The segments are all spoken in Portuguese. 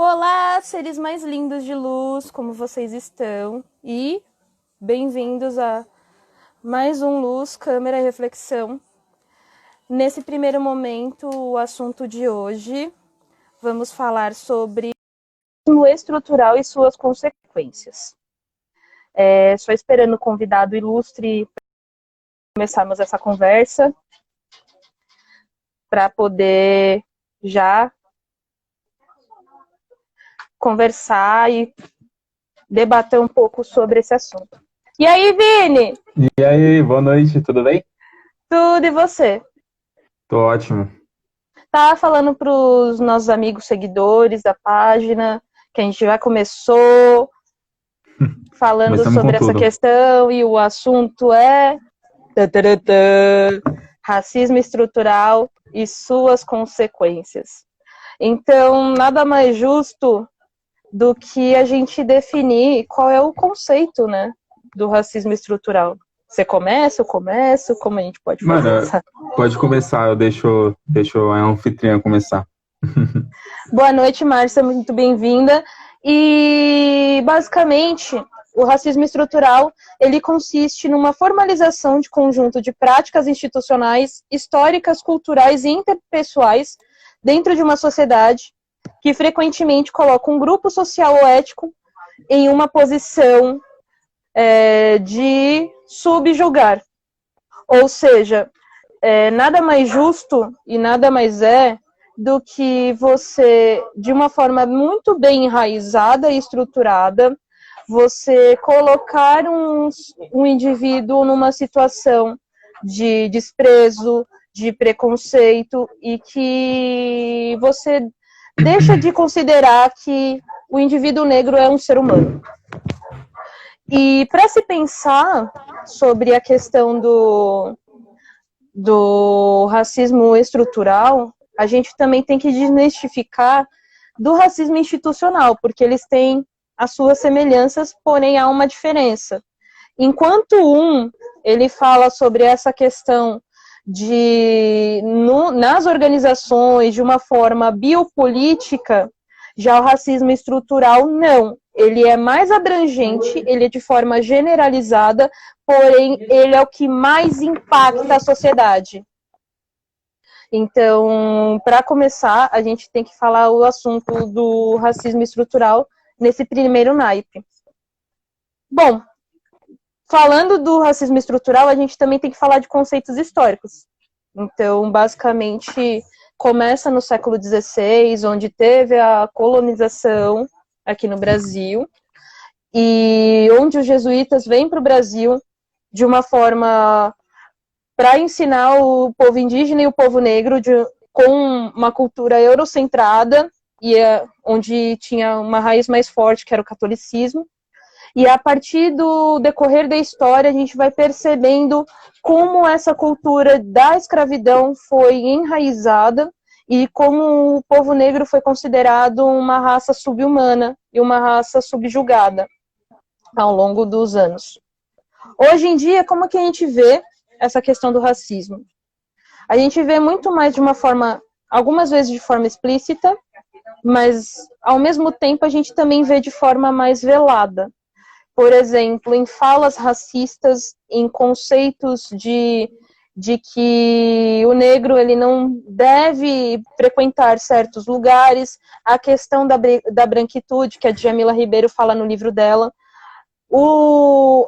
Olá, seres mais lindos de luz, como vocês estão? E bem-vindos a mais um Luz, Câmera e Reflexão. Nesse primeiro momento, o assunto de hoje, vamos falar sobre o estrutural e suas consequências. Só esperando o convidado ilustre para começarmos essa conversa, para poder já conversar e debater um pouco sobre esse assunto. E aí, Vini? E aí, boa noite, tudo bem? Tudo e você? Tô ótimo. Tá falando para os nossos amigos seguidores da página que a gente já começou falando Começamos com sobre essa tudo. questão e o assunto é racismo estrutural e suas consequências. Então, nada mais justo do que a gente definir qual é o conceito, né, do racismo estrutural. Você começa, eu começo, como a gente pode fazer Mano, essa... pode começar, eu deixo a anfitriã começar. Boa noite, Márcia, muito bem-vinda. E, basicamente, o racismo estrutural, ele consiste numa formalização de conjunto de práticas institucionais, históricas, culturais e interpessoais dentro de uma sociedade que frequentemente coloca um grupo social ou ético em uma posição de subjugar. Ou seja, nada mais justo e nada mais do que você, de uma forma muito bem enraizada e estruturada, você colocar um indivíduo numa situação de desprezo, de preconceito, e que você deixa de considerar que o indivíduo negro é um ser humano. E para se pensar sobre a questão do racismo estrutural, a gente também tem que desmistificar do racismo institucional, porque eles têm as suas semelhanças, porém há uma diferença. Enquanto ele fala sobre essa questão nas organizações, de uma forma biopolítica, já o racismo estrutural, não. Ele é mais abrangente, ele é de forma generalizada, porém, ele é o que mais impacta a sociedade. Então, para começar, a gente tem que falar o assunto do racismo estrutural nesse primeiro naipe. Bom, falando do racismo estrutural, a gente também tem que falar de conceitos históricos. Então, basicamente, começa no século XVI, onde teve a colonização aqui no Brasil, e onde os jesuítas vêm para o Brasil de uma forma para ensinar o povo indígena e o povo negro com uma cultura eurocentrada, onde tinha uma raiz mais forte, que era o catolicismo. E a partir do decorrer da história, a gente vai percebendo como essa cultura da escravidão foi enraizada e como o povo negro foi considerado uma raça subhumana e uma raça subjugada ao longo dos anos. Hoje em dia, como que a gente vê essa questão do racismo? A gente vê muito mais de uma forma, algumas vezes de forma explícita, mas ao mesmo tempo a gente também vê de forma mais velada. Por exemplo, em falas racistas, em conceitos de que o negro ele não deve frequentar certos lugares, a questão da branquitude, que a Djamila Ribeiro fala no livro dela,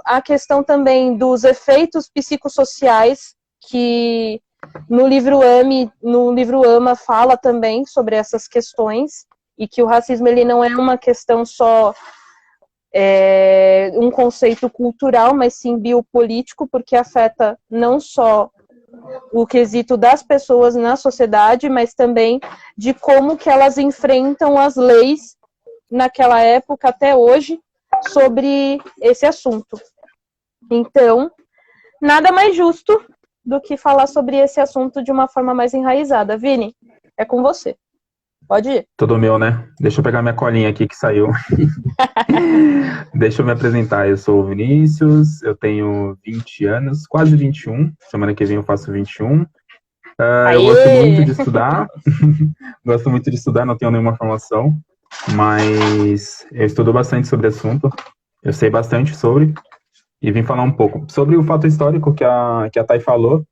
a questão também dos efeitos psicossociais, que no livro Ama fala também sobre essas questões, e que o racismo ele não é uma questão só um conceito cultural, mas sim biopolítico, porque afeta não só o quesito das pessoas na sociedade, mas também de como que elas enfrentam as leis naquela época até hoje sobre esse assunto. Então, nada mais justo do que falar sobre esse assunto de uma forma mais enraizada. Vini, é com você. Pode ir. Tudo meu, né? Deixa eu pegar minha colinha aqui que saiu. Deixa eu me apresentar. Eu sou o Vinícius, eu tenho 20 anos, quase 21. Semana que vem eu faço 21. Eu gosto muito de estudar. Gosto muito de estudar, não tenho nenhuma formação. mas eu estudo bastante sobre o assunto, eu sei bastante sobre, e vim falar um pouco. Sobre o fato histórico que a Thay falou,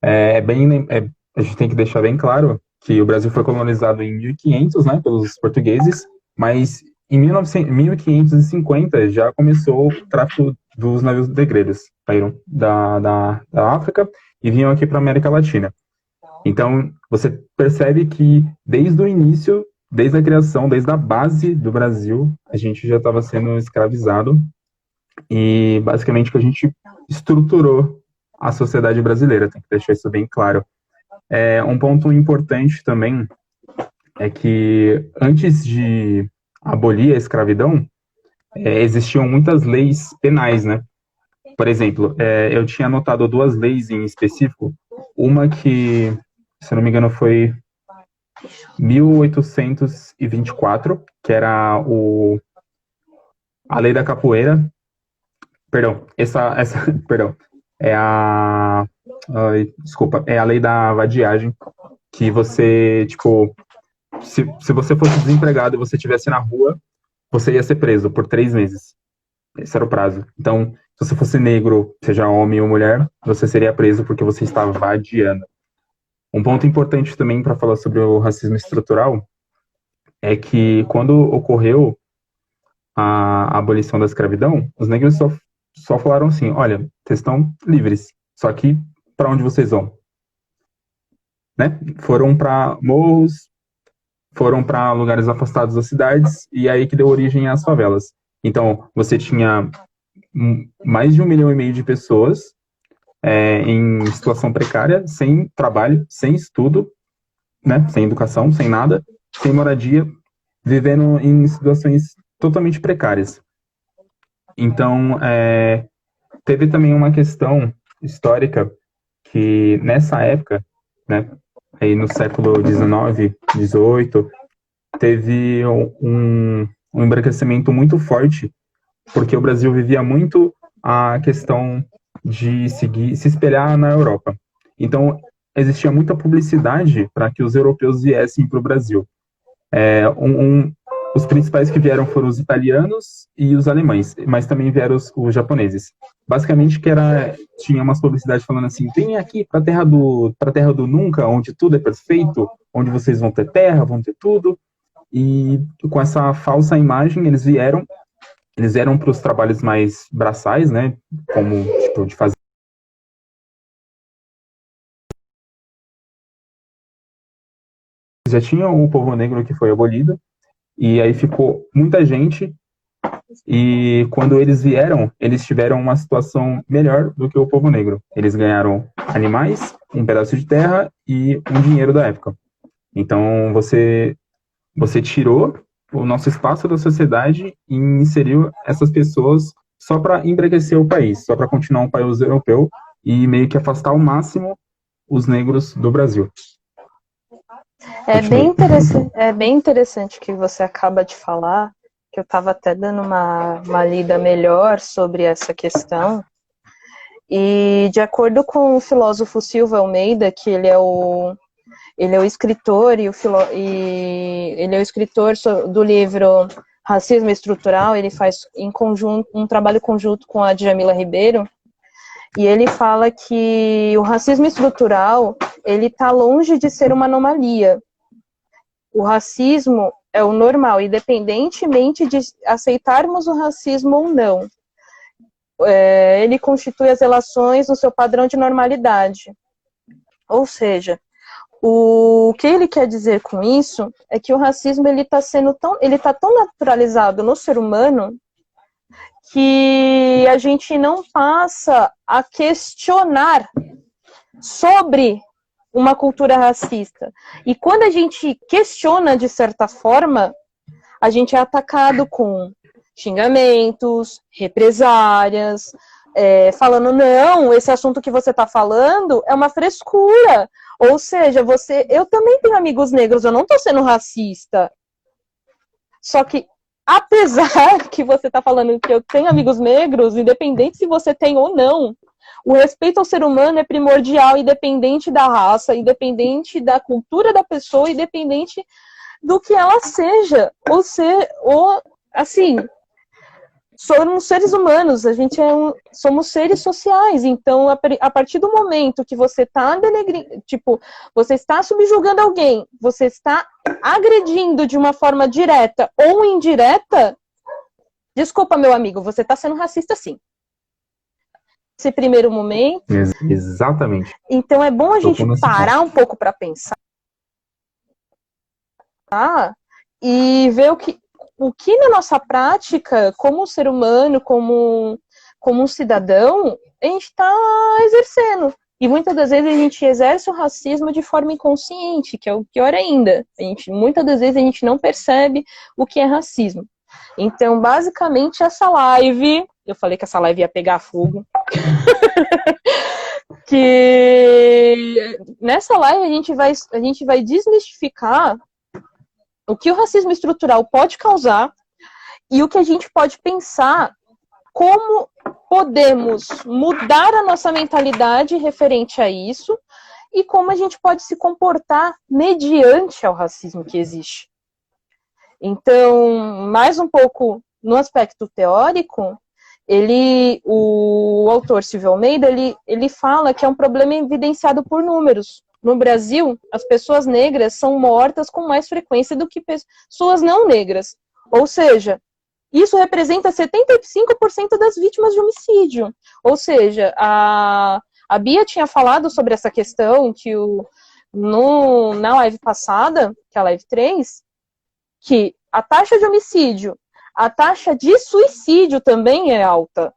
a gente tem que deixar bem claro que o Brasil foi colonizado em 1500, né, pelos portugueses, mas em 1550 já começou o tráfico dos navios negreiros. Saíram da África e vinham aqui para a América Latina. Então, você percebe que desde o início, desde a criação, desde a base do Brasil, a gente já estava sendo escravizado e basicamente que a gente estruturou a sociedade brasileira, tem que deixar isso bem claro. Um ponto importante também é que antes de abolir a escravidão, existiam muitas leis penais, né? Por exemplo, eu tinha anotado duas leis em específico, uma que, se não me engano, foi 1824, que era a lei da capoeira. Perdão, perdão, é a, desculpa, é a lei da vadiagem, que você, tipo, se você fosse desempregado e você estivesse na rua, você ia ser preso por 3 meses. Esse era o prazo. Então, se você fosse negro, seja homem ou mulher, você seria preso porque você estava vadiando. Um ponto importante também para falar sobre o racismo estrutural é que quando ocorreu a abolição da escravidão, os negros só falaram assim: olha, vocês estão livres, só que para onde vocês vão? Né? Foram para morros, foram para lugares afastados das cidades, e aí que deu origem às favelas. Então, você tinha mais de 1,5 milhão de pessoas em situação precária, sem trabalho, sem estudo, né? Sem educação, sem nada, sem moradia, vivendo em situações totalmente precárias. Então, teve também uma questão histórica que nessa época, né, aí no século XIX, XVIII, teve um embranquecimento muito forte, porque o Brasil vivia muito a questão de se espelhar na Europa. Então, existia muita publicidade para que os europeus viessem para o Brasil. Os principais que vieram foram os italianos e os alemães, mas também vieram os japoneses. Basicamente, tinha umas publicidades falando assim: vem aqui para a terra do nunca, onde tudo é perfeito, onde vocês vão ter terra, vão ter tudo. E com essa falsa imagem, eles vieram para os trabalhos mais braçais, né, como tipo de fazer. Já tinha o povo negro que foi abolido, e aí ficou muita gente, e quando eles vieram, eles tiveram uma situação melhor do que o povo negro. Eles ganharam animais, um pedaço de terra e um dinheiro da época. Então, você tirou o nosso espaço da sociedade e inseriu essas pessoas só para embranquecer o país, só para continuar um país europeu e meio que afastar ao máximo os negros do Brasil. É bem interessante que você acaba de falar, que eu estava até dando uma lida melhor sobre essa questão. E de acordo com o filósofo Silva Almeida, que ele é o escritor ele é o escritor do livro Racismo Estrutural, ele faz um trabalho conjunto com a Djamila Ribeiro, e ele fala que o racismo estrutural, ele está longe de ser uma anomalia. O racismo é o normal, independentemente de aceitarmos o racismo ou não. Ele constitui as relações no seu padrão de normalidade. Ou seja, o que ele quer dizer com isso é que o racismo ele tá tão naturalizado no ser humano que a gente não passa a questionar sobre uma cultura racista. E quando a gente questiona de certa forma, a gente é atacado com xingamentos, represárias, falando, não, esse assunto que você está falando é uma frescura. Ou seja, eu também tenho amigos negros, eu não estou sendo racista. Só que, apesar que você está falando que eu tenho amigos negros, independente se você tem ou não, o respeito ao ser humano é primordial, independente da raça, independente da cultura da pessoa, independente do que ela seja, ou assim, somos seres humanos, a gente somos seres sociais, então a partir do momento que você está tipo, você está subjugando alguém, você está agredindo de uma forma direta ou indireta, desculpa, meu amigo, você está sendo racista sim. Esse primeiro momento. Exatamente. Então é bom a gente parar um pouco para pensar e ver o que na nossa prática, como ser humano, como um cidadão, a gente está exercendo. E muitas das vezes a gente exerce o racismo de forma inconsciente, que é o pior ainda. Muitas das vezes a gente não percebe o que é racismo. Então, basicamente, essa live... Eu falei que essa live ia pegar fogo. Que nessa live a gente vai desmistificar o que o racismo estrutural pode causar e o que a gente pode pensar, como podemos mudar a nossa mentalidade referente a isso e como a gente pode se comportar mediante ao racismo que existe. Então, mais um pouco no aspecto teórico, o autor Silvio Almeida, ele fala que é um problema evidenciado por números. No Brasil, as pessoas negras são mortas com mais frequência do que pessoas não negras. Ou seja, isso representa 75% das vítimas de homicídio. Ou seja, a Bia tinha falado sobre essa questão que na live passada, que é a live 3, que a taxa de homicídio, a taxa de suicídio também é alta,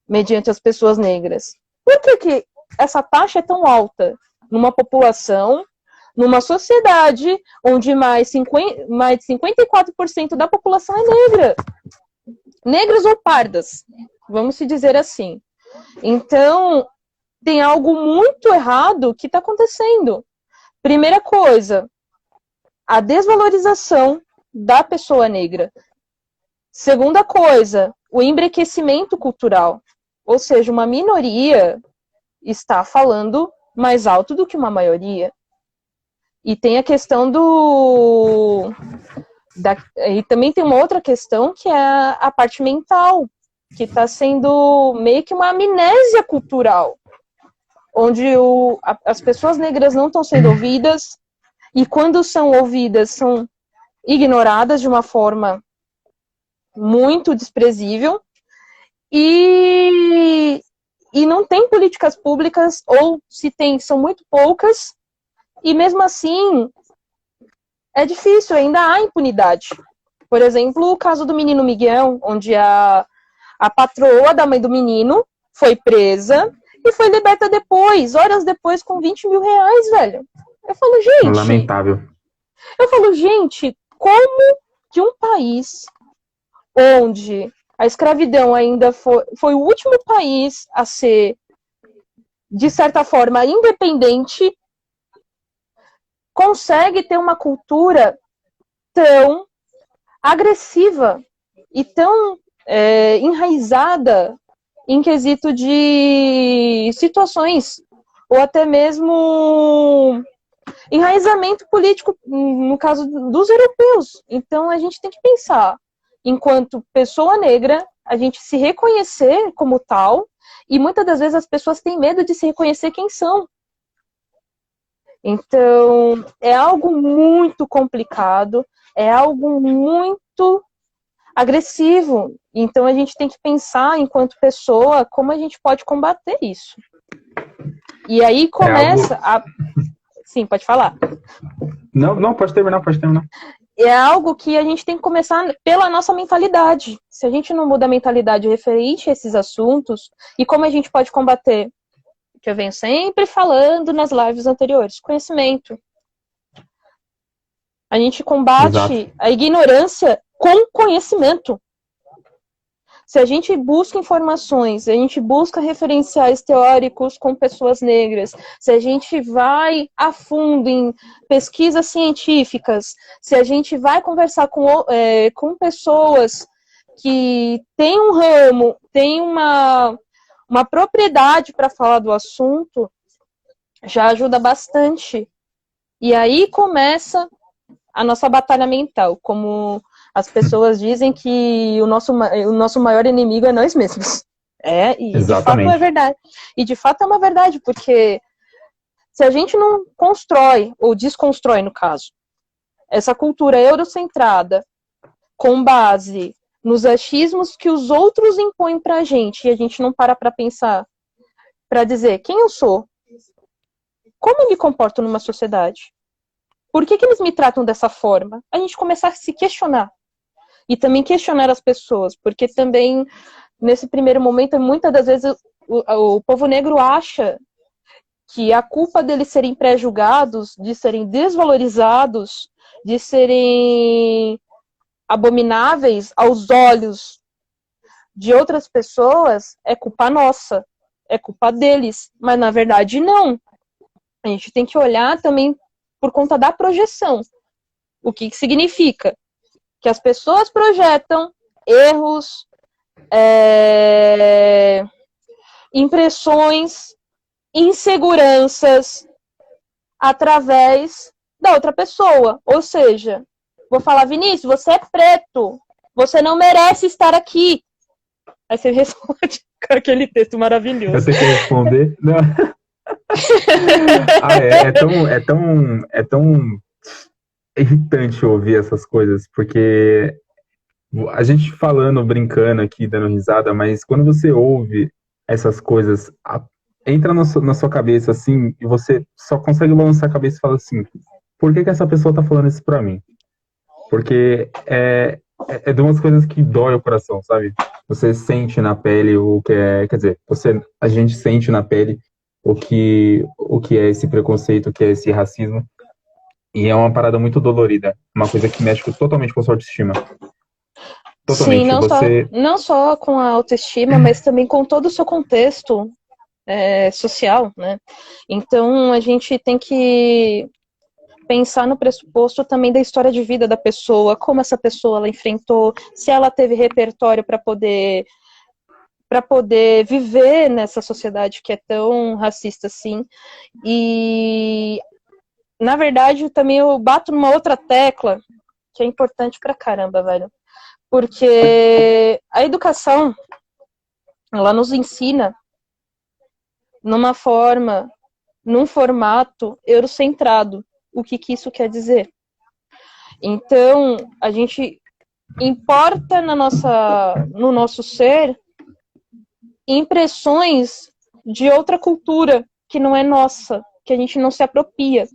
mediante as pessoas negras. Por que essa taxa é tão alta numa população, numa sociedade onde mais de 54% da população é negra? Negras ou pardas, vamos se dizer assim. Então, tem algo muito errado que está acontecendo. Primeira coisa, a desvalorização da pessoa negra. Segunda coisa, o embranquecimento cultural. Ou seja, uma minoria está falando mais alto do que uma maioria. E tem a questão e também tem uma outra questão que é a parte mental, que está sendo meio que uma amnésia cultural, onde as pessoas negras não estão sendo ouvidas, e quando são ouvidas, são ignoradas de uma forma muito desprezível, e não tem políticas públicas, ou se tem, são muito poucas, e mesmo assim é difícil, ainda há impunidade. Por exemplo, o caso do menino Miguel, onde a patroa da mãe do menino foi presa e foi liberta depois, horas depois, com 20 mil reais, velho. Eu falo, gente... Lamentável. Eu falo, gente, como que um país onde a escravidão ainda foi o último país a ser, de certa forma, independente, consegue ter uma cultura tão agressiva e tão enraizada em quesito de situações, ou até mesmo enraizamento político, no caso dos europeus. Então, a gente tem que pensar, enquanto pessoa negra, a gente se reconhecer como tal, e muitas das vezes as pessoas têm medo de se reconhecer quem são. Então, é algo muito complicado, é algo muito agressivo. Então, a gente tem que pensar, enquanto pessoa, como a gente pode combater isso. E aí começa a... Sim, pode falar. Não, pode terminar. É algo que a gente tem que começar pela nossa mentalidade. Se a gente não muda a mentalidade referente a esses assuntos, e como a gente pode combater? Que eu venho sempre falando nas lives anteriores, conhecimento. A gente combate a ignorância com conhecimento. Se a gente busca informações, a gente busca referenciais teóricos com pessoas negras, se a gente vai a fundo em pesquisas científicas, se a gente vai conversar com pessoas que têm um ramo, têm uma propriedade para falar do assunto, já ajuda bastante. E aí começa a nossa batalha mental, como as pessoas dizem que o nosso maior inimigo é nós mesmos. E de fato é verdade. E de fato é uma verdade, porque se a gente não constrói, ou desconstrói no caso, essa cultura eurocentrada com base nos achismos que os outros impõem pra gente, e a gente não para pra pensar, pra dizer quem eu sou, como eu me comporto numa sociedade, por que eles me tratam dessa forma, a gente começar a se questionar. E também questionar as pessoas, porque também, nesse primeiro momento, muitas das vezes o povo negro acha que a culpa deles serem pré-julgados, de serem desvalorizados, de serem abomináveis aos olhos de outras pessoas, é culpa nossa, é culpa deles. Mas, na verdade, não. A gente tem que olhar também por conta da projeção. O que significa? Que as pessoas projetam erros, impressões, inseguranças através da outra pessoa. Ou seja, vou falar, Vinícius, você é preto, você não merece estar aqui. Aí você responde com aquele texto maravilhoso. Eu tenho que responder? Não. É tão irritante ouvir essas coisas, porque a gente falando, brincando aqui, dando risada, mas quando você ouve essas coisas, entra na sua cabeça assim, e você só consegue balançar a cabeça e falar assim, por que essa pessoa tá falando isso pra mim? Porque é de umas coisas que dói o coração, sabe? Você sente na pele o que é, quer dizer, a gente sente na pele o que é esse preconceito, o que é esse racismo. E é uma parada muito dolorida, uma coisa que mexe totalmente com a sua autoestima. Totalmente. Sim, não só com a autoestima, mas também com todo o seu contexto social, né? Então a gente tem que pensar no pressuposto também da história de vida da pessoa, como essa pessoa ela enfrentou, se ela teve repertório para poder viver nessa sociedade que é tão racista assim. E na verdade também eu bato numa outra tecla que é importante pra caramba, velho. Porque a educação ela nos ensina num formato eurocentrado. O que isso quer dizer? Então, a gente importa no nosso ser impressões de outra cultura que não é nossa, que a gente não se apropria.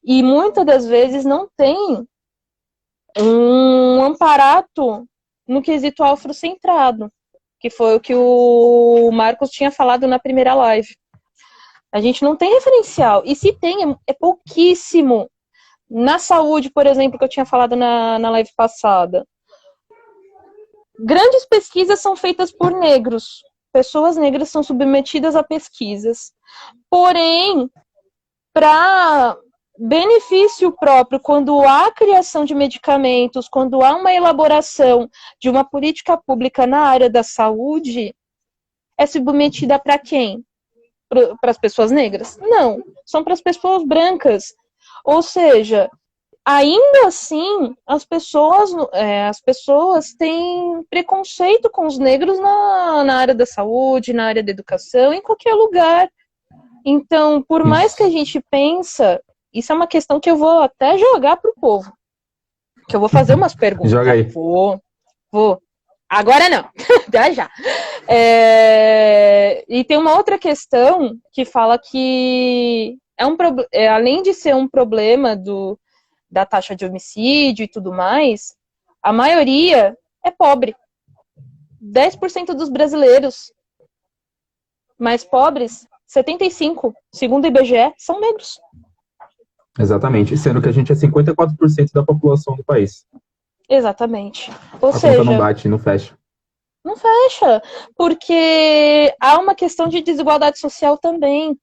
E muitas das vezes não tem um amparato no quesito afrocentrado, que foi o que o Marcos tinha falado na primeira live. A gente não tem referencial. E se tem, é pouquíssimo. Na saúde, por exemplo, que eu tinha falado na live passada. Grandes pesquisas são feitas por negros. Pessoas negras são submetidas a pesquisas. Porém, para benefício próprio, quando há criação de medicamentos, quando há uma elaboração de uma política pública na área da saúde, é submetida para quem? Para as pessoas negras? Não, são para as pessoas brancas. Ou seja, ainda assim, as pessoas têm preconceito com os negros na área da saúde, na área da educação, em qualquer lugar. Então, por mais que a gente pensa, isso é uma questão que eu vou até jogar pro povo. Que eu vou fazer umas perguntas. Joga aí. Vou. Agora não. Já. E tem uma outra questão que fala que além de ser um problema da taxa de homicídio e tudo mais, a maioria é pobre. 10% dos brasileiros mais pobres, 75%, segundo o IBGE, são negros. Exatamente, sendo que a gente é 54% da população do país. Exatamente. Ou a seja, conta não bate, não fecha. Não fecha, porque há uma questão de desigualdade social também.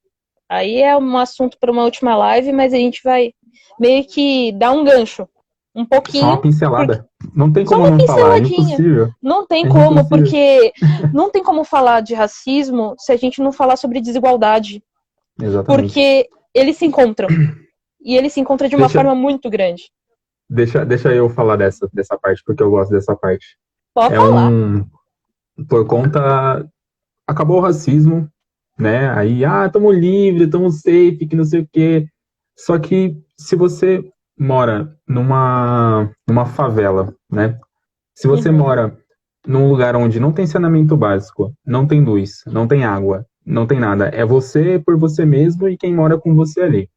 Aí é um assunto para uma última live, mas a gente vai meio que dar um gancho. Um pouquinho. Só uma pincelada. Não tem como não falar, é impossível. Não tem como, porque não tem como falar de racismo se a gente não falar sobre desigualdade. Exatamente. Porque eles se encontram. E eles se encontram de uma forma muito grande. deixa eu falar dessa parte, porque eu gosto dessa parte. Pode É falar. por conta, acabou o racismo, né? Aí, tamo livre, tamo safe, que não sei o quê. Só que se você mora numa favela, né? Se você Uhum. mora num lugar onde não tem saneamento básico, não tem luz, não tem água, não tem nada, é você por você mesmo e quem mora com você ali.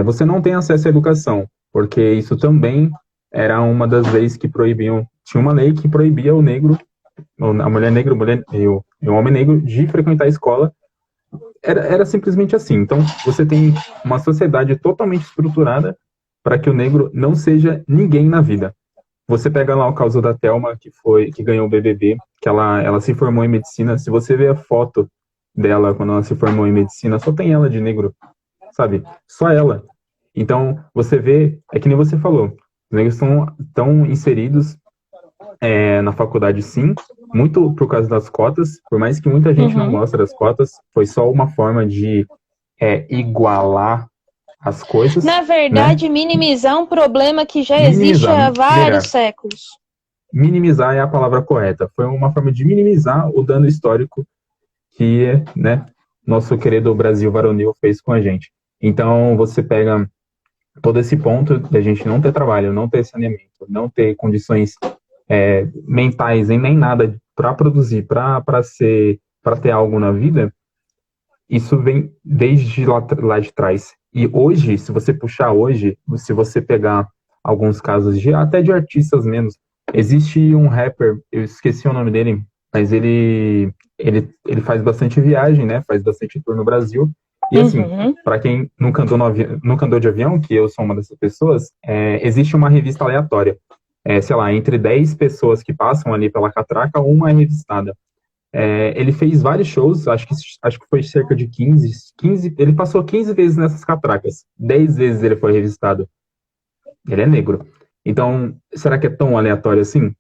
Você não tem acesso à educação, porque isso também era uma das leis que proibiam. Tinha uma lei que proibia o negro, a mulher negra e o homem negro de frequentar a escola. Era simplesmente assim. Então, você tem uma sociedade totalmente estruturada para que o negro não seja ninguém na vida. Você pega lá o caso da Thelma, que ganhou o BBB, que ela se formou em medicina. Se você vê a foto dela quando ela se formou em medicina, só tem ela de negro, sabe? Só ela. Então, você vê, é que nem você falou, os negros estão inseridos na faculdade, sim, muito por causa das cotas, por mais que muita gente não Uhum. goste das cotas, foi só uma forma de igualar as coisas, Na né? verdade, minimizar um problema que já existe Minimizar, há vários negar. séculos. Minimizar é a palavra correta. Foi uma forma de minimizar o dano histórico que, né, nosso querido Brasil varonil fez com a gente. Então, você pega todo esse ponto da gente não ter trabalho, não ter saneamento, não ter condições mentais e nem nada para produzir, para ter algo na vida, isso vem desde lá de trás. E hoje, se você puxar hoje, se você pegar alguns casos até de artistas menos, existe um rapper, eu esqueci o nome dele, mas ele faz bastante viagem, né? Faz bastante tour no Brasil. E assim, Uhum. para quem nunca andou, nunca andou de avião, que eu sou uma dessas pessoas, existe uma revista aleatória. Sei lá, entre 10 pessoas que passam ali pela catraca, uma é revistada. Ele fez vários shows, acho que foi cerca de 15, ele passou 15 vezes nessas catracas. 10 vezes ele foi revistado. Ele é negro. Então, será que é tão aleatório assim?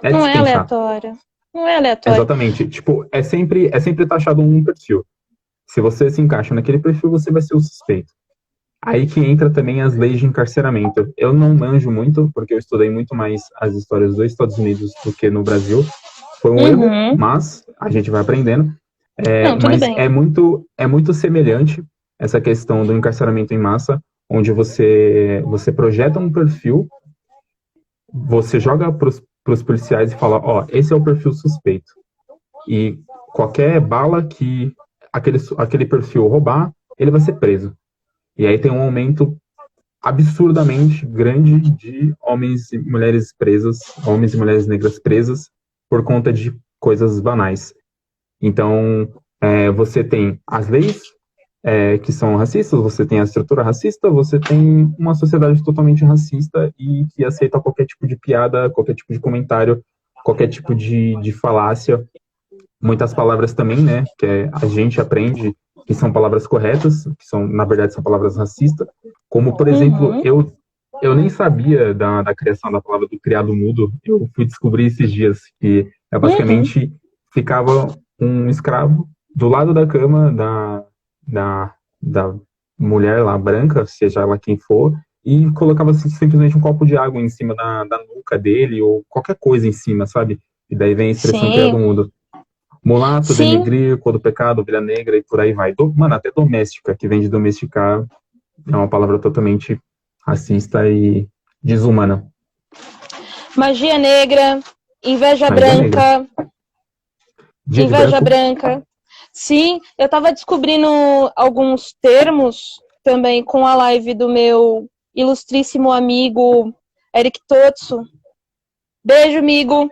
É de Não se é pensar. aleatório. Não é aleatório. Exatamente. Tipo, é sempre taxado um perfil. Se você se encaixa naquele perfil, você vai ser o suspeito. Aí que entra também as leis de encarceramento. Eu não manjo muito, porque eu estudei muito mais as histórias dos Estados Unidos do que no Brasil. Foi um erro, Uhum. mas a gente vai aprendendo. Não, tudo Mas bem. é muito semelhante essa questão do encarceramento em massa, onde você projeta um perfil, você joga para os policiais e fala, ó, esse é o perfil suspeito. E qualquer bala que aquele perfil roubar, ele vai ser preso. E aí tem um aumento absurdamente grande de homens e mulheres presas, homens e mulheres negras presas por conta de coisas banais. Então, você tem as leis que são racistas, você tem a estrutura racista, você tem uma sociedade totalmente racista e que aceita qualquer tipo de piada, qualquer tipo de comentário, qualquer tipo de falácia. Muitas palavras também, né, a gente aprende que são palavras corretas, que são, na verdade, são palavras racistas, como, por exemplo, Uhum. eu nem sabia da criação da palavra do criado mudo, eu fui descobrir esses dias que Uhum. basicamente ficava um escravo do lado da cama da, da mulher lá branca, seja ela quem for, e colocava simplesmente um copo de água em cima da nuca dele, ou qualquer coisa em cima, sabe? E daí vem a expressão criado Sim. mudo. Mulato, Sim. denegrir, cor do pecado, ovelha negra e por aí vai. Mano, até doméstica, que vem de domesticar, é uma palavra totalmente racista e desumana. Magia negra, inveja Magia negra. branca, Dia de inveja branco. branca. Sim, eu estava descobrindo alguns termos também com a live do meu ilustríssimo amigo Eric Totso. Beijo, amigo.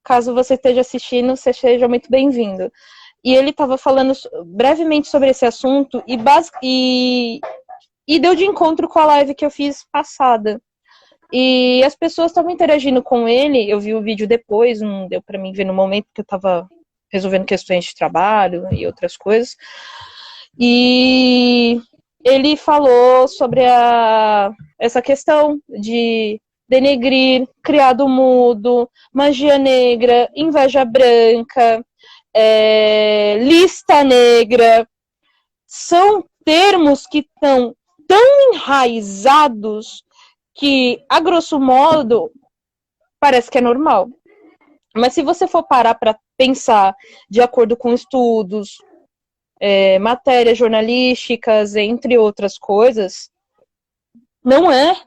Caso você esteja assistindo, você seja muito bem-vindo. E ele estava falando brevemente sobre esse assunto e deu de encontro com a live que eu fiz passada. E as pessoas estavam interagindo com ele, eu vi o vídeo depois, não deu para mim ver no momento que eu estava resolvendo questões de trabalho e outras coisas. E ele falou sobre essa questão de denegrir, criado mudo, magia negra, inveja branca, lista negra. São termos que estão tão enraizados que, a grosso modo, parece que é normal. Mas se você for parar para pensar de acordo com estudos, matérias jornalísticas, entre outras coisas, não é.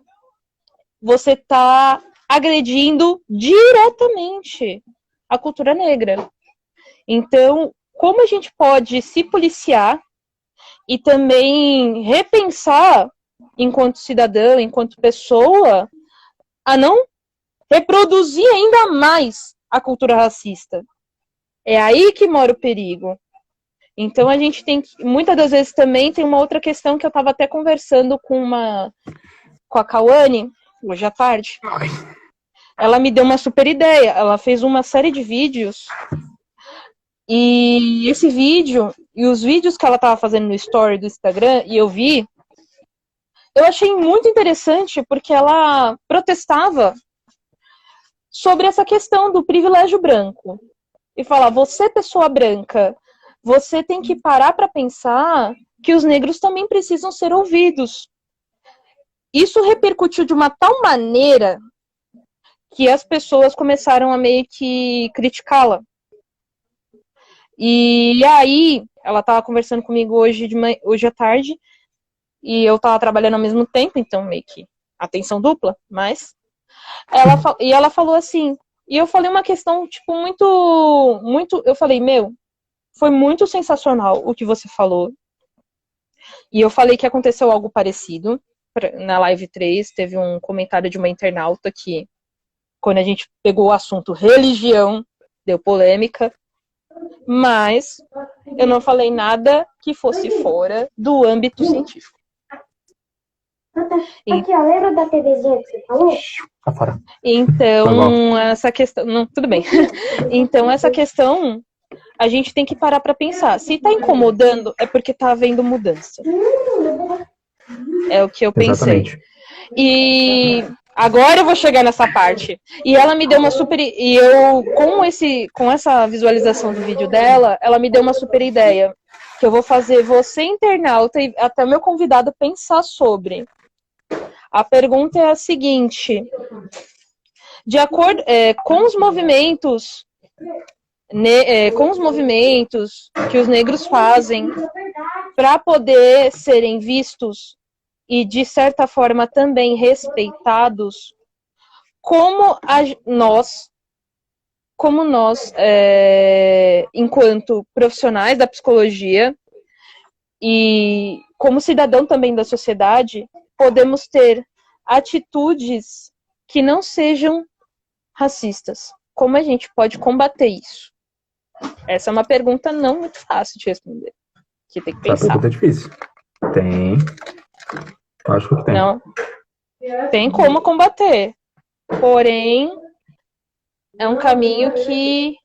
Você está agredindo diretamente a cultura negra. Então, como a gente pode se policiar e também repensar, enquanto cidadão, enquanto pessoa, a não reproduzir ainda mais a cultura racista? É aí que mora o perigo. Então a gente tem que, muitas das vezes também tem uma outra questão que eu estava até conversando com a Cauane, hoje à tarde. Ela me deu uma super ideia. Ela fez uma série de vídeos. E esse vídeo, e os vídeos que ela estava fazendo no story do Instagram, e eu vi, eu achei muito interessante, porque ela protestava sobre essa questão do privilégio branco. E falar, você, pessoa branca, você tem que parar para pensar que os negros também precisam ser ouvidos. Isso repercutiu de uma tal maneira que as pessoas começaram a meio que criticá-la. E aí, ela estava conversando comigo hoje à tarde, e eu estava trabalhando ao mesmo tempo, então meio que atenção dupla, mas ela falou assim, e eu falei uma questão, tipo, muito, eu falei, foi muito sensacional o que você falou, e eu falei que aconteceu algo parecido, na Live 3, teve um comentário de uma internauta que, quando a gente pegou o assunto religião, deu polêmica, mas eu não falei nada que fosse fora do âmbito científico. Aqui, ó, lembra da TVzinha que você falou? Tá fora. Então, essa questão... Não, tudo bem. Então, essa questão, a gente tem que parar para pensar. Se tá incomodando, é porque tá havendo mudança. É o que eu pensei. Exatamente. E agora eu vou chegar nessa parte. E ela me deu uma super... E eu, com essa visualização do vídeo dela, ela me deu uma super ideia. Que eu vou fazer você, internauta, e até o meu convidado pensar sobre. A pergunta é a seguinte. De acordo com os movimentos... com os movimentos que os negros fazem para poder serem vistos e, de certa forma, também respeitados, como nós, enquanto profissionais da psicologia e como cidadão também da sociedade, podemos ter atitudes que não sejam racistas. Como a gente pode combater isso? Essa é uma pergunta não muito fácil de responder. Que tem que pensar. Essa pergunta é difícil. Tem. Acho que tem. Não. Tem como combater. Porém, é um caminho que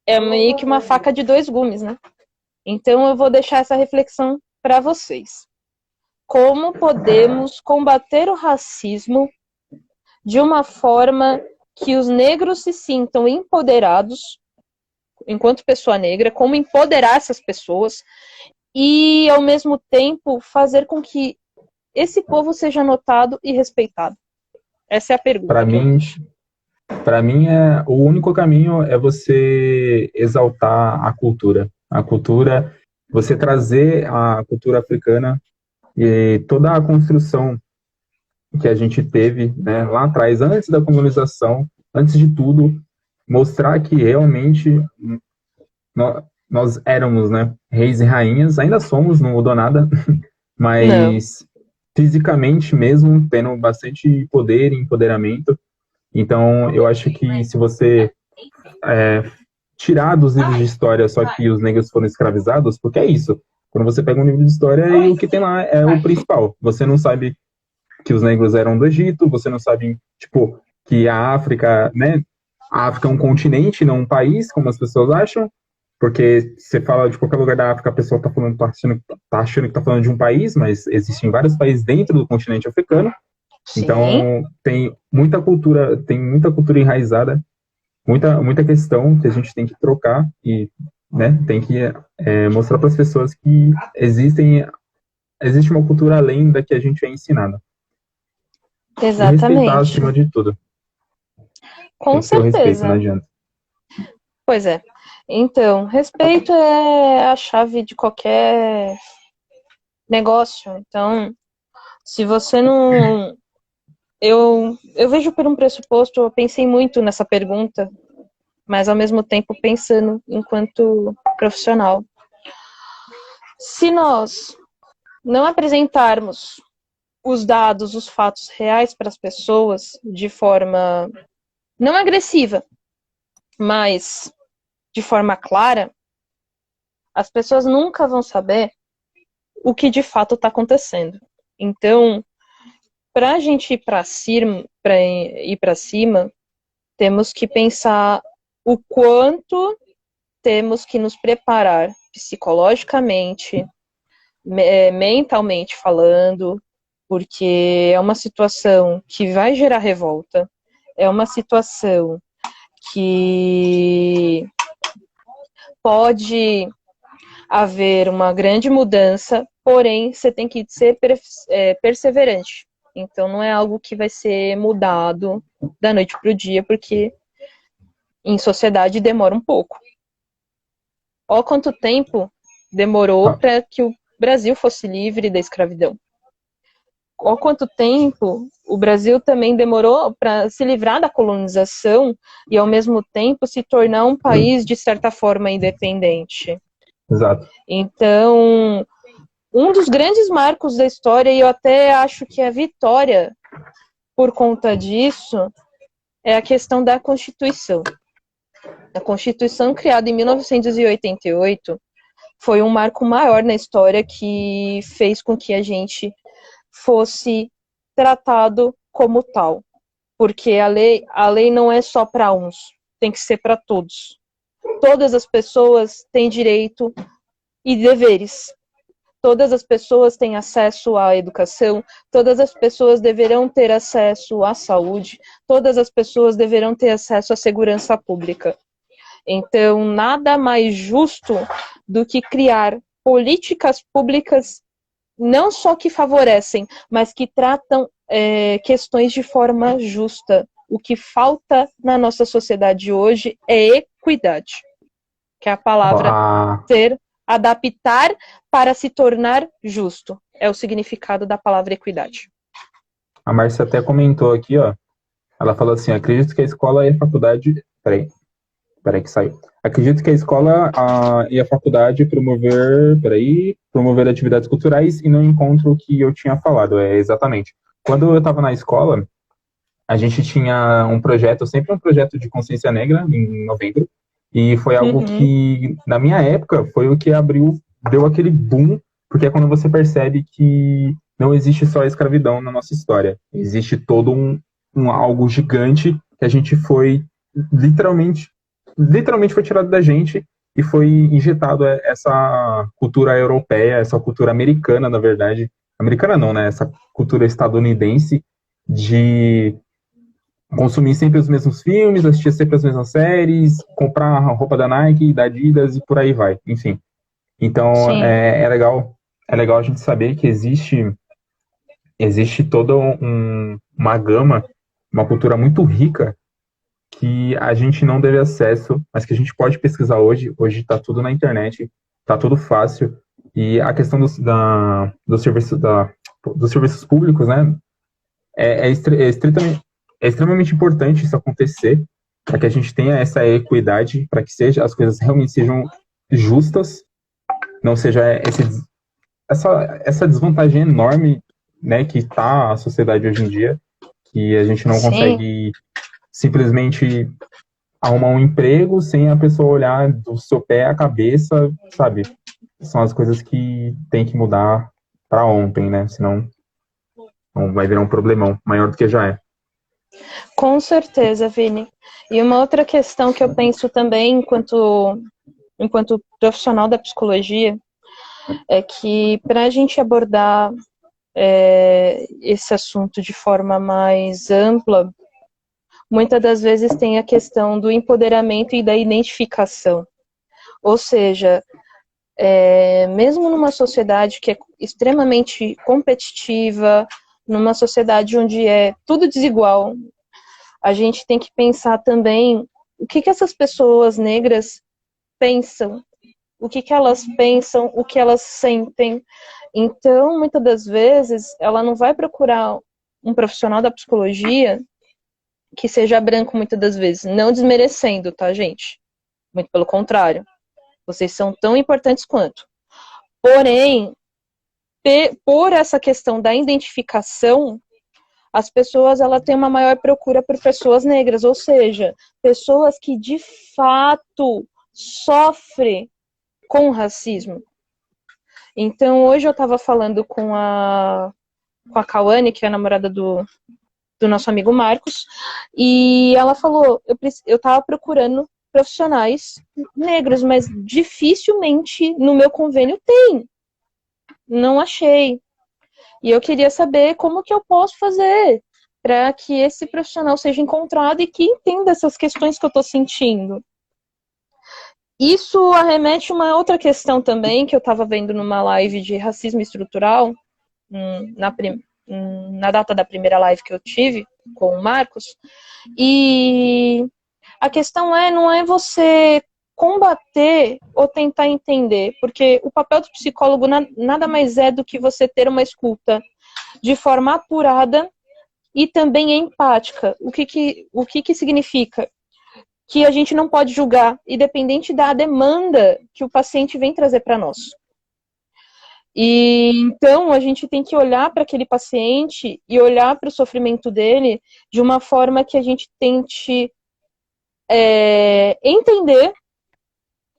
é meio que uma faca de dois gumes, né? Então eu vou deixar essa reflexão para vocês. Como podemos combater o racismo de uma forma que os negros se sintam empoderados, enquanto pessoa negra, como empoderar essas pessoas e, ao mesmo tempo, fazer com que esse povo seja notado e respeitado? Essa é a pergunta. Para mim, o único caminho é você exaltar a cultura. A cultura, você trazer a cultura africana e toda a construção que a gente teve, né, lá atrás, antes da colonização, antes de tudo, mostrar que realmente nós éramos, né, reis e rainhas, ainda somos, não mudou nada, mas fisicamente mesmo, tendo bastante poder e empoderamento. Então, eu acho que se você tirar dos livros de história só que os negros foram escravizados, porque é isso, quando você pega um livro de história e o que tem lá é o principal, você não sabe que os negros eram do Egito, você não sabe, tipo, que a África, né, a África é um continente, não um país, como as pessoas acham, porque você fala de qualquer lugar da África, a pessoa tá achando que tá falando de um país, mas existem vários países dentro do continente africano. Sim. Então, tem muita cultura enraizada, muita questão que a gente tem que trocar e, né, tem que mostrar para as pessoas que existe uma cultura além da que a gente é ensinado. E respeitar Exatamente. acima de tudo. Com Tem que ter o respeito, não certeza. adianta. Pois é. Então, respeito é a chave de qualquer negócio. Então, se você não. Eu vejo por um pressuposto, eu pensei muito nessa pergunta, mas ao mesmo tempo pensando enquanto profissional. Se nós não apresentarmos os dados, os fatos reais para as pessoas de forma não agressiva, mas de forma clara, as pessoas nunca vão saber o que de fato está acontecendo. Então, para a gente ir para cima, temos que pensar o quanto temos que nos preparar psicologicamente, mentalmente falando, porque é uma situação que vai gerar revolta, é uma situação que pode haver uma grande mudança, porém você tem que ser perseverante. Então não é algo que vai ser mudado da noite para o dia, porque em sociedade demora um pouco. Olha quanto tempo demorou Ah, para que o Brasil fosse livre da escravidão. Olha quanto tempo o Brasil também demorou para se livrar da colonização e, ao mesmo tempo, se tornar um país, de certa forma, independente. exato. Então, um dos grandes marcos da história, e eu até acho que a vitória por conta disso, é a questão da Constituição. A Constituição, criada em 1988, foi um marco maior na história que fez com que a gente fosse tratado como tal. Porque a lei não é só para uns, tem que ser para todos. Todas as pessoas têm direito e deveres. Todas as pessoas têm acesso à educação, todas as pessoas deverão ter acesso à saúde, todas as pessoas deverão ter acesso à segurança pública. Então, nada mais justo do que criar políticas públicas não só que favorecem, mas que tratam questões de forma justa. O que falta na nossa sociedade hoje é equidade, que é a palavra A, ser, adaptar para se tornar justo. É o significado da palavra equidade. a Márcia até comentou aqui, ó. Ela falou assim: acredito que a escola e a faculdade. Peraí que saiu. Acredito que a escola e a faculdade promover atividades culturais e não encontro o que eu tinha falado. É exatamente. Quando eu estava na escola, a gente tinha um projeto, sempre um projeto de consciência negra, em novembro, e foi algo Uhum. que, na minha época, foi o que deu aquele boom, porque é quando você percebe que não existe só a escravidão na nossa história, existe todo um algo gigante que a gente foi literalmente, literalmente foi tirado da gente e foi injetado essa cultura europeia, essa cultura americana, na verdade, americana não, né? Essa cultura estadunidense de consumir sempre os mesmos filmes, assistir sempre as mesmas séries, comprar a roupa da Nike, da Adidas e por aí vai. Enfim. Então Sim, é legal a gente saber que existe toda uma gama, uma cultura muito rica que a gente não teve acesso, mas que a gente pode pesquisar hoje. Hoje está tudo na internet, está tudo fácil. E a questão dos serviços públicos, né? Estritamente, é extremamente importante isso acontecer, para que a gente tenha essa equidade, para que as coisas realmente sejam justas, não seja essa desvantagem enorme, né, que está a sociedade hoje em dia, que a gente não sim. consegue simplesmente arrumar um emprego sem a pessoa olhar do seu pé à cabeça, sabe? São as coisas que tem que mudar para ontem, né? Senão não vai virar um problemão maior do que já é. Com certeza, Vini. E uma outra questão que eu penso também, enquanto profissional da psicologia, é que para a gente abordar esse assunto de forma mais ampla, muitas das vezes tem a questão do empoderamento e da identificação. Ou seja, mesmo numa sociedade que é extremamente competitiva, numa sociedade onde é tudo desigual, a gente tem que pensar também o que essas pessoas negras pensam, o que elas pensam, o que elas sentem. Então, muitas das vezes, ela não vai procurar um profissional da psicologia que seja branco, muitas das vezes. Não desmerecendo, tá, gente? Muito pelo contrário. Vocês são tão importantes quanto. Porém, por essa questão da identificação, as pessoas ela têm uma maior procura por pessoas negras, ou seja, pessoas que de fato sofrem com racismo. Então, hoje eu estava falando com a Cauane, que é a namorada do nosso amigo Marcos, e ela falou, eu estava procurando profissionais negros, mas dificilmente no meu convênio tem. Não achei. E eu queria saber como que eu posso fazer para que esse profissional seja encontrado e que entenda essas questões que eu estou sentindo. Isso arremete uma outra questão também, que eu estava vendo numa live de racismo estrutural, na data da primeira live que eu tive com o Marcos, e a questão não é você combater ou tentar entender, porque o papel do psicólogo nada mais é do que você ter uma escuta de forma apurada e também empática. O que significa? Que a gente não pode julgar, independente da demanda que o paciente vem trazer para nós. E então a gente tem que olhar para aquele paciente e olhar para o sofrimento dele de uma forma que a gente tente entender,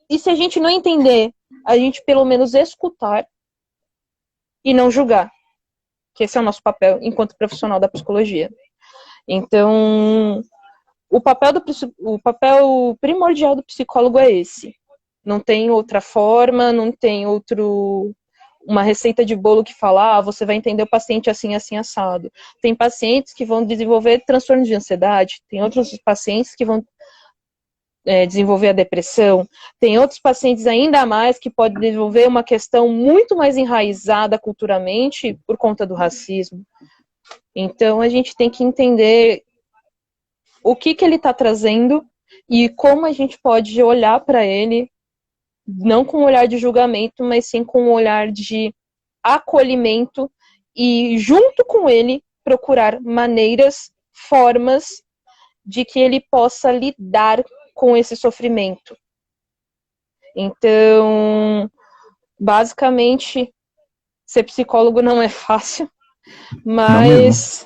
e se a gente não entender, a gente pelo menos escutar e não julgar, que esse é o nosso papel enquanto profissional da psicologia. Então, o papel primordial do psicólogo é esse. Não tem outra forma, não tem uma receita de bolo que fala, você vai entender o paciente assim, assim, assado. Tem pacientes que vão desenvolver transtorno de ansiedade, tem outros pacientes que vão desenvolver a depressão, tem outros pacientes ainda mais que podem desenvolver uma questão muito mais enraizada culturalmente por conta do racismo. Então a gente tem que entender o que ele está trazendo e como a gente pode olhar para ele, não com um olhar de julgamento, mas sim com um olhar de acolhimento e, junto com ele, procurar maneiras, formas de que ele possa lidar com esse sofrimento. Então, basicamente, ser psicólogo não é fácil, mas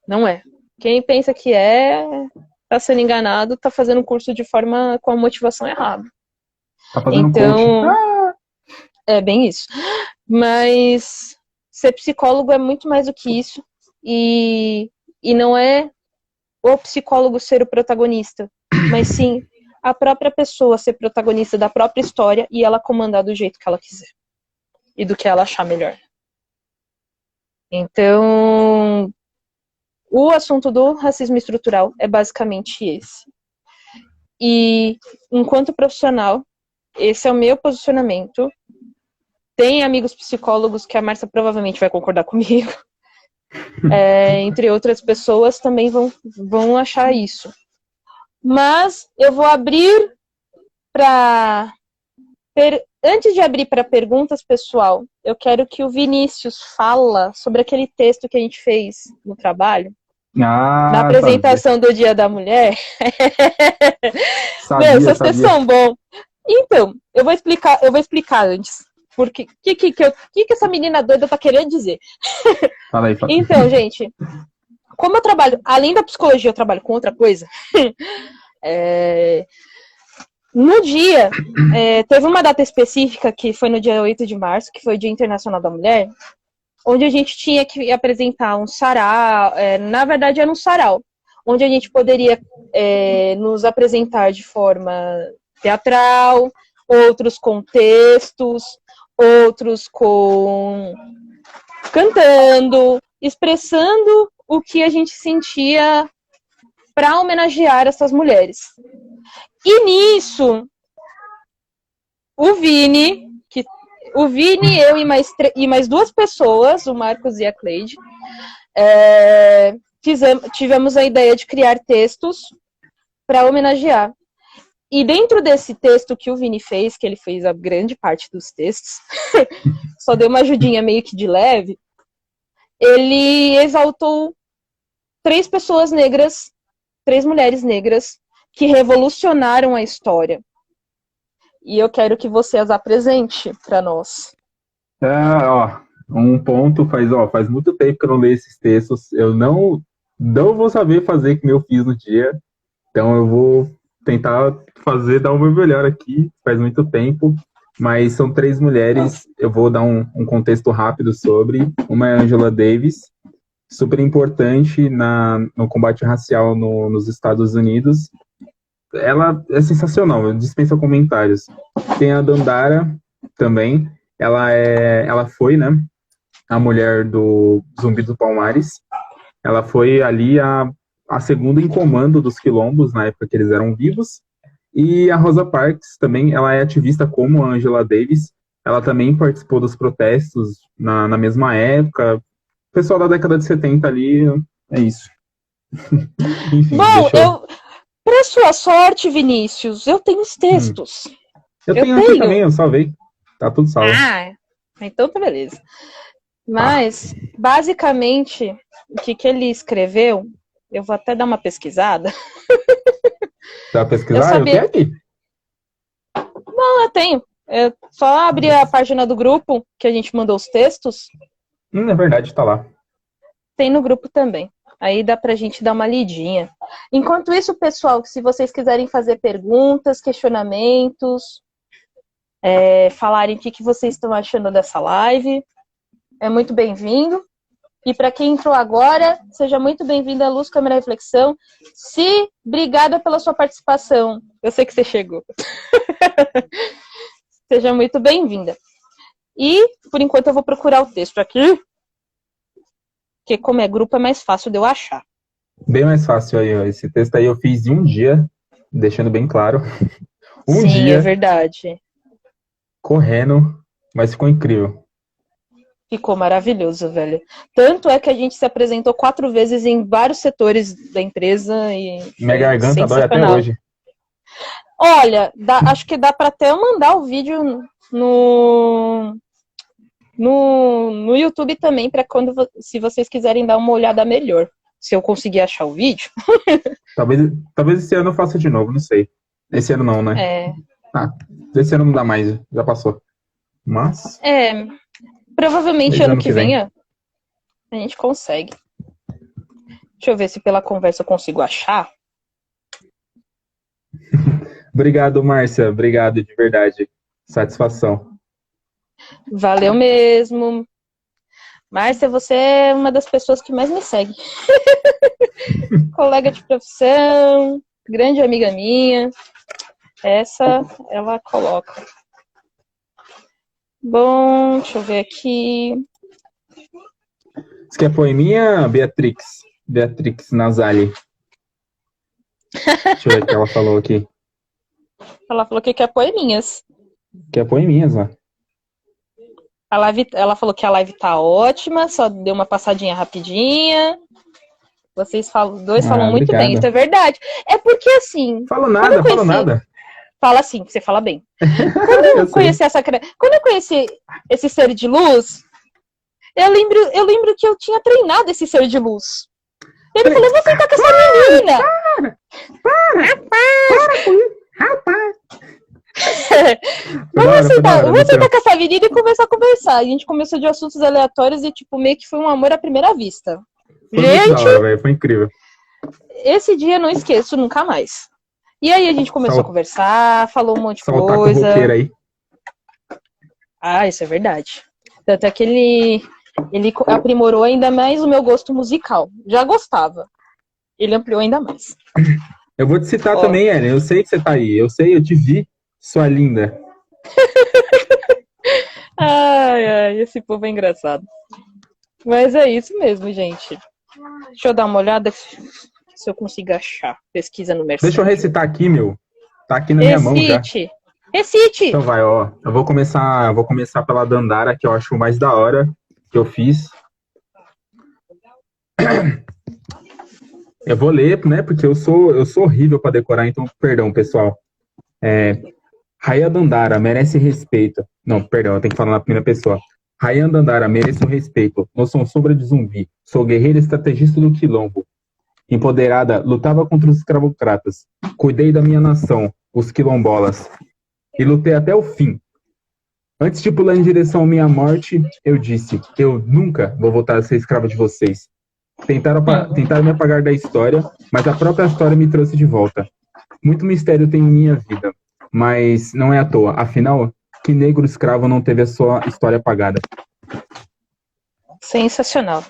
não é. Quem pensa que está sendo enganado, está fazendo um curso com a motivação errada. Tá fazendo coaching. É bem isso. Mas ser psicólogo é muito mais do que isso. E não é o psicólogo ser o protagonista, mas sim a própria pessoa ser protagonista da própria história e ela comandar do jeito que ela quiser. E do que ela achar melhor. Então, o assunto do racismo estrutural é basicamente esse. E, enquanto profissional, esse é o meu posicionamento. Tem amigos psicólogos que a Márcia provavelmente vai concordar comigo. Entre outras pessoas também vão achar isso. Mas eu vou abrir para... Antes de abrir para perguntas, pessoal, eu quero que o Vinícius fala sobre aquele texto que a gente fez no trabalho. Na apresentação do Dia da Mulher. Vocês são bons. Então, eu vou explicar antes. Porque o que essa menina doida tá querendo dizer? Fala aí. Então, gente, como eu trabalho, além da psicologia, eu trabalho com outra coisa. No dia, teve uma data específica, que foi no dia 8 de março, que foi o Dia Internacional da Mulher, onde a gente tinha que apresentar um sarau, na verdade era um sarau, onde a gente poderia nos apresentar de forma teatral, outros com textos, outros cantando, expressando o que a gente sentia para homenagear essas mulheres. E nisso, o Vini, eu e mais duas pessoas, o Marcos e a Cleide, tivemos a ideia de criar textos para homenagear. E dentro desse texto que o Vini fez, que ele fez a grande parte dos textos, só deu uma ajudinha meio que de leve, ele exaltou 3 pessoas negras, 3 mulheres negras, que revolucionaram a história. E eu quero que você as apresente para nós. Um ponto, faz muito tempo que eu não leio esses textos. Eu não vou saber fazer que eu fiz no dia. Então eu vou tentar dar o meu melhor aqui. Faz muito tempo. Mas são 3 mulheres. Eu vou dar um contexto rápido sobre. Uma é a Angela Davis, super importante no combate racial nos Estados Unidos. Ela é sensacional, dispensa comentários. Tem a Dandara também. Ela foi, né, a mulher do Zumbi dos Palmares. Ela foi ali a segunda em comando dos quilombos, na época que eles eram vivos. E a Rosa Parks também, ela é ativista como a Angela Davis. Ela também participou dos protestos na mesma época. O pessoal da década de 70 ali, é isso. Enfim, bom, para sua sorte, Vinícius, eu tenho os textos. Eu tenho aqui também, eu salvei. Tá tudo salvo. Então tá beleza. Mas, basicamente, o que ele escreveu, eu vou até dar uma pesquisada. Dá pra pesquisar? Eu tenho aqui. Não, eu tenho. Eu só abri a página do grupo, que a gente mandou os textos. É verdade, tá lá. Tem no grupo também. Aí dá pra gente dar uma lidinha. Enquanto isso, pessoal, se vocês quiserem fazer perguntas, questionamentos, falarem o que vocês estão achando dessa live, é muito bem-vindo. E para quem entrou agora, seja muito bem-vindo à Luz, Câmera, Reflexão. Obrigada pela sua participação. Eu sei que você chegou. Seja muito bem-vinda. E, por enquanto, eu vou procurar o texto aqui. Porque como é grupo, é mais fácil de eu achar. Bem mais fácil aí, ó. Esse texto aí eu fiz em um dia, deixando bem claro. Sim, dia, é verdade. Correndo, mas ficou incrível. Ficou maravilhoso, velho. Tanto é que a gente se apresentou 4 vezes em vários setores da empresa. E minha garganta dói até hoje. Olha, acho que dá pra até eu mandar o vídeo no YouTube também, para se vocês quiserem dar uma olhada melhor. Se eu conseguir achar o vídeo. Talvez esse ano eu faça de novo, não sei. Esse ano não, né? Esse ano não dá mais, já passou. Mas... provavelmente ano que vem a gente consegue. Deixa eu ver se pela conversa eu consigo achar. Obrigado, Márcia. Obrigado, de verdade. Satisfação. Valeu mesmo. Márcia, você é uma das pessoas que mais me segue. Colega de profissão, grande amiga minha. Essa ela coloca. Bom, deixa eu ver aqui. Você quer poeminha, Beatrix? Beatrix Nasali. Deixa eu ver o que ela falou aqui. Ela falou que quer poeminhas. Quer poeminhas, ó. Ela falou que a live tá ótima, só deu uma passadinha rapidinha. Vocês falam muito obrigado. bem, isso é verdade. É porque assim... Falo nada. Fala assim, você fala bem. Quando eu conheci esse ser de luz, eu lembro que eu tinha treinado esse ser de luz. Ele falou, vou sentar com essa menina. Para com isso, rapaz. Vou sentar com essa menina e começar a conversar. A gente começou de assuntos aleatórios e, tipo, meio que foi um amor à primeira vista. Foi incrível. Esse dia eu não esqueço nunca mais. E aí a gente começou a conversar, falou um monte de coisa. Aí. Isso é verdade. Tanto é que ele aprimorou ainda mais o meu gosto musical. Já gostava. Ele ampliou ainda mais. Eu vou te citar também, Ellen. Eu sei que você tá aí. Eu te vi, sua linda. Esse povo é engraçado. Mas é isso mesmo, gente. Deixa eu dar uma olhada se eu consigo achar. Pesquisa no Mercado. Deixa eu recitar aqui, meu. Tá aqui na minha mão já. Recite! Então vai, ó. Eu vou começar pela Dandara, que eu acho mais da hora que eu fiz. Eu vou ler, né? Porque eu sou horrível para decorar, então, perdão, pessoal. Raia Dandara merece respeito. Não, perdão, eu tenho que falar na primeira pessoa. Raia Dandara mereço respeito. Não sou sombra de zumbi. Sou guerreira estrategista do quilombo. Empoderada, lutava contra os escravocratas. Cuidei da minha nação, os quilombolas. E lutei até o fim. Antes de pular em direção à minha morte, eu disse: eu nunca vou voltar a ser escravo de vocês. Tentaram me apagar da história, mas a própria história me trouxe de volta. Muito mistério tem em minha vida, mas não é à toa. Afinal, que negro escravo não teve a sua história apagada? Sensacional.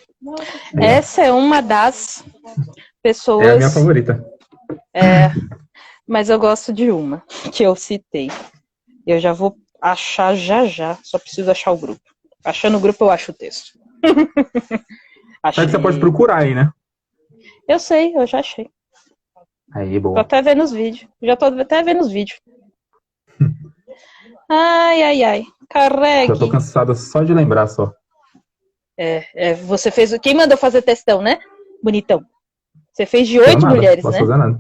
Essa é uma das pessoas... É a minha favorita. Mas eu gosto de uma, que eu citei. Eu já vou achar já. Só preciso achar o grupo. Achando o grupo, eu acho o texto. Achei. Mas você pode procurar aí, né? Eu sei, eu já achei. Aí, boa. Tô até vendo os vídeos. Já tô até vendo os vídeos. Ai. Carregue. Eu tô cansada só de lembrar, só. Você fez... Quem mandou fazer testão, né? Bonitão. Você fez de 8 mulheres, posso né? Fazer nada.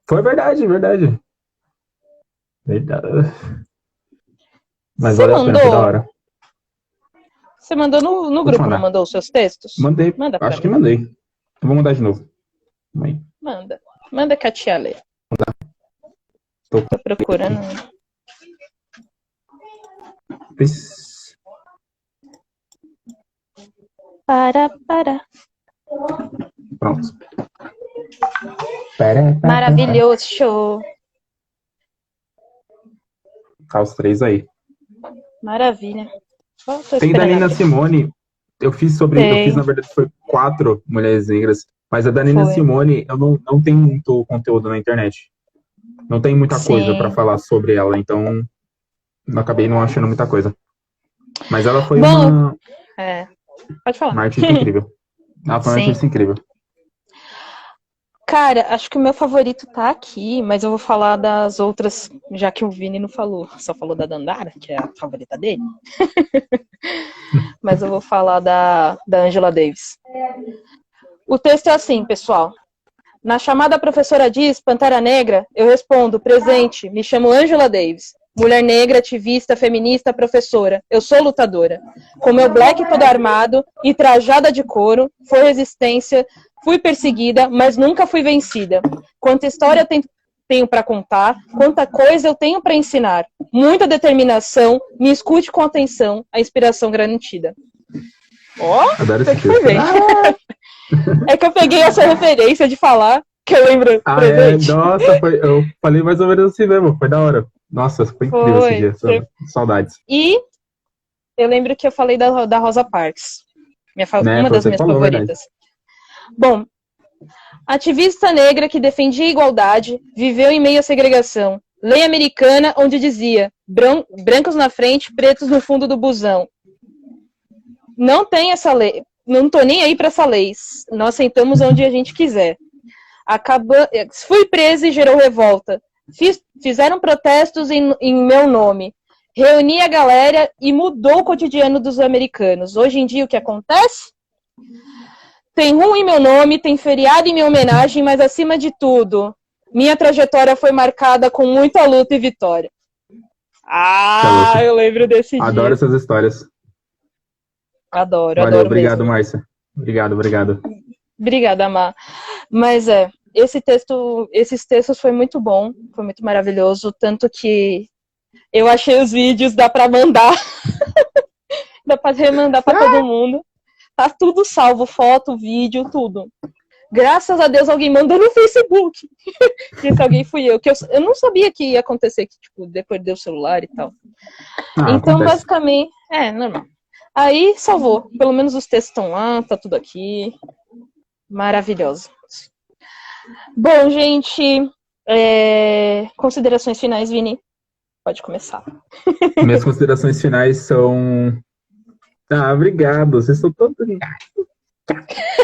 Foi verdade. Verdade. Mas Você olha a pena, foi da hora. Você mandou no grupo, não mandou os seus textos? Mandei. Manda pra Acho mim. que mandei. Eu vou mandar de novo. Manda que a tia lê. Tô procurando. Para. Pronto. Maravilhoso, show. Tá os 3 aí. Maravilha. Tem da Nina Simone. Eu fiz, na verdade, foi 4 mulheres negras. Mas a da Nina Simone, eu não tenho muito conteúdo na internet. Não tem muita coisa pra falar sobre ela. Então, eu acabei não achando muita coisa. Mas ela foi uma pode falar. Uma artista incrível. Ela foi uma artista incrível. Cara, acho que o meu favorito tá aqui, mas eu vou falar das outras, já que o Vini não falou. Só falou da Dandara, que é a favorita dele. Mas eu vou falar da Angela Davis. O texto é assim, pessoal. Na chamada professora diz, Pantera Negra, eu respondo, presente, me chamo Angela Davis. Mulher negra, ativista, feminista, professora. Eu sou lutadora. Com meu black todo armado e trajada de couro, foi resistência, fui perseguida, mas nunca fui vencida. Quanta história tenho para contar, quanta coisa eu tenho para ensinar. Muita determinação, me escute com atenção, a inspiração garantida. Adoro esse texto. É que eu peguei essa referência de falar, que eu lembro. Nossa, eu falei mais ou menos assim mesmo, foi da hora. Nossa, foi incrível esse dia, saudades. E eu lembro que eu falei da Rosa Parks, uma das minhas favoritas. Bom, ativista negra que defendia a igualdade, viveu em meio à segregação. Lei americana onde dizia, brancos na frente, pretos no fundo do busão. Não tem essa lei, não tô nem aí para essa lei, nós sentamos onde a gente quiser. Fui presa e gerou revolta. Fizeram protestos em meu nome. Reuni a galera e mudou o cotidiano dos americanos. Hoje em dia, o que acontece? Tem rua em meu nome, tem feriado em minha homenagem, mas acima de tudo, minha trajetória foi marcada com muita luta e vitória. Eu lembro desse dia. Adoro essas histórias. Adoro, Valeu, adoro obrigado, mesmo. Márcia. Obrigado. Obrigada, Má. Mas esses textos foi muito bom, foi muito maravilhoso, tanto que eu achei os vídeos, dá pra mandar, dá pra remandar pra todo mundo. Tá tudo salvo, foto, vídeo, tudo. Graças a Deus alguém mandou no Facebook. Esse alguém fui eu. Que eu não sabia que ia acontecer, que tipo, depois deu o celular e tal. Então, acontece. basicamente, normal. Aí salvou. Pelo menos os textos estão lá, tá tudo aqui. Maravilhoso. Bom, gente, considerações finais, Vini. Pode começar. Minhas considerações finais são... obrigado. Vocês estão todos ligados.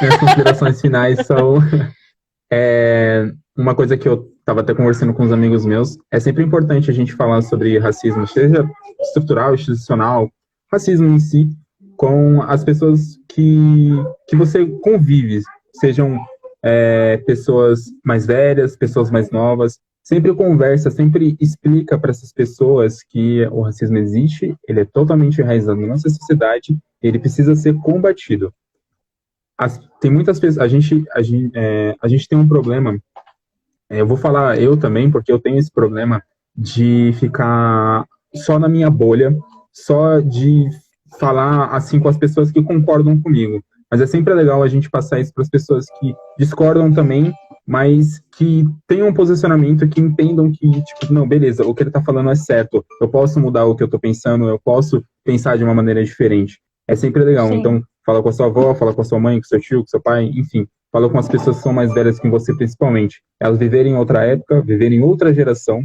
Minhas considerações finais são... uma coisa que eu estava até conversando com os amigos meus. É sempre importante a gente falar sobre racismo, seja estrutural, institucional, racismo em si, com as pessoas que você convive, sejam pessoas mais velhas, pessoas mais novas, sempre conversa, sempre explica para essas pessoas que o racismo existe, ele é totalmente enraizado na nossa sociedade, ele precisa ser combatido. Tem muitas pessoas, a gente tem um problema, eu vou falar eu também, porque eu tenho esse problema de ficar só na minha bolha, só de falar assim com as pessoas que concordam comigo. Mas é sempre legal a gente passar isso para as pessoas que discordam também, mas que tenham um posicionamento, que entendam que, tipo, não, beleza, o que ele está falando é certo, eu posso mudar o que eu estou pensando, eu posso pensar de uma maneira diferente. É sempre legal. Sim. Então, fala com a sua avó, fala com a sua mãe, com seu tio, com seu pai, enfim. Fala com as pessoas que são mais velhas que você, principalmente. Elas viverem em outra época, viverem em outra geração,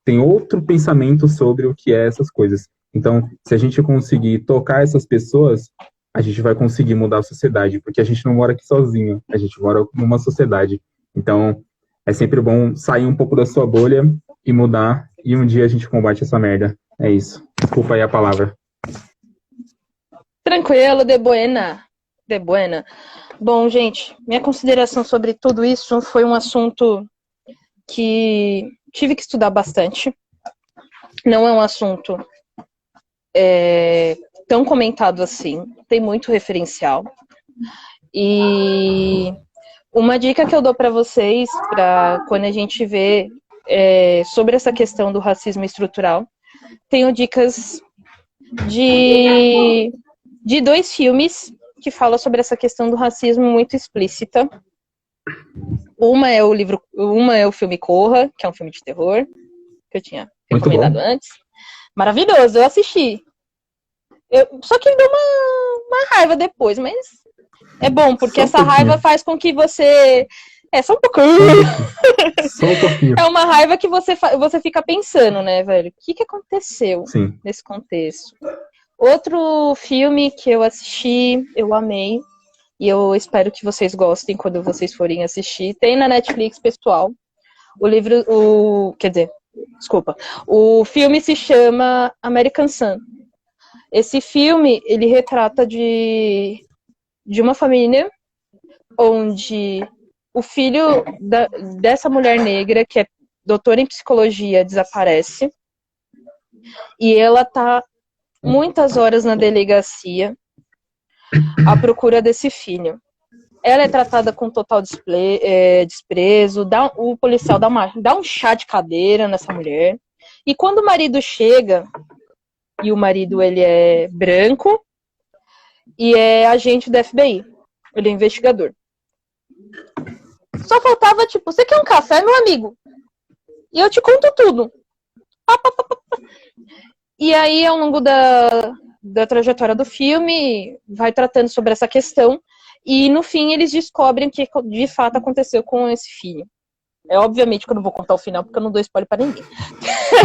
tem outro pensamento sobre o que é essas coisas. Então, se a gente conseguir tocar essas pessoas, a gente vai conseguir mudar a sociedade, porque a gente não mora aqui sozinho, a gente mora numa sociedade. Então, é sempre bom sair um pouco da sua bolha e mudar, e um dia a gente combate essa merda. É isso. Desculpa aí a palavra. Tranquilo, de buena. De buena. Bom, gente, minha consideração sobre tudo isso foi um assunto que tive que estudar bastante. Não é um assunto tão comentado assim. Tem muito referencial. E uma dica que eu dou para vocês, para quando a gente vê sobre essa questão do racismo estrutural, tenho dicas de 2 filmes que falam sobre essa questão do racismo muito explícita. Uma é o filme Corra, que é um filme de terror, que eu tinha recomendado antes. Maravilhoso, eu assisti. Só que deu uma raiva depois, mas é bom, porque essa raiva faz com que você... só um pouquinho. Só um pouquinho. É uma raiva que você fica pensando, né, velho? O que aconteceu nesse contexto? Outro filme que eu assisti, eu amei, e eu espero que vocês gostem quando vocês forem assistir. Tem na Netflix, pessoal. O filme se chama American Sun. Esse filme, ele retrata de uma família onde o filho dessa mulher negra, que é doutora em psicologia, desaparece. E ela tá muitas horas na delegacia à procura desse filho. Ela é tratada com total desprezo, o policial dá um chá de cadeira nessa mulher. E quando o marido chega, e o marido ele é branco, e é agente do FBI, ele é investigador. Só faltava, tipo, você quer um café, meu amigo? E eu te conto tudo. E aí, ao longo da trajetória do filme, vai tratando sobre essa questão. E, no fim, eles descobrem o que de fato aconteceu com esse filho. Obviamente que eu não vou contar o final, porque eu não dou spoiler pra ninguém.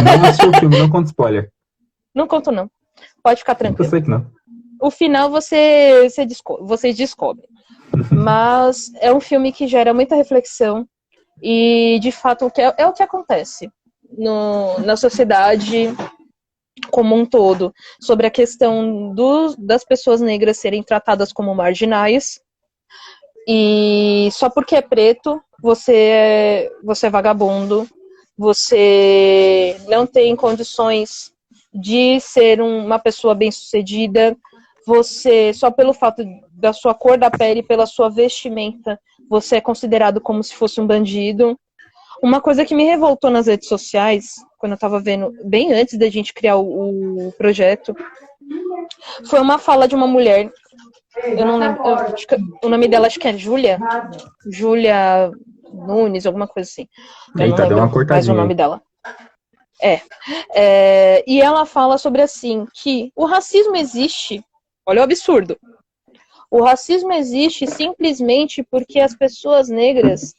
Não assistiu o filme, não conta spoiler. Não conto, não. Pode ficar tranquilo. Eu sei que não. O final vocês descobrem. Mas é um filme que gera muita reflexão. E, de fato, é o que acontece na sociedade como um todo, sobre a questão das pessoas negras serem tratadas como marginais, e só porque é preto você é vagabundo, você não tem condições de ser uma pessoa bem-sucedida, você, só pelo fato da sua cor da pele, pela sua vestimenta, você é considerado como se fosse um bandido. Uma coisa que me revoltou nas redes sociais, quando eu tava vendo, bem antes da gente criar o projeto, foi uma fala de uma mulher, eu não lembro, o nome dela acho que é Júlia Nunes, alguma coisa assim. Eu Eita, deu uma cortadinha. Mais o nome dela. E ela fala sobre assim, que o racismo existe, olha o absurdo, o racismo existe simplesmente porque as pessoas negras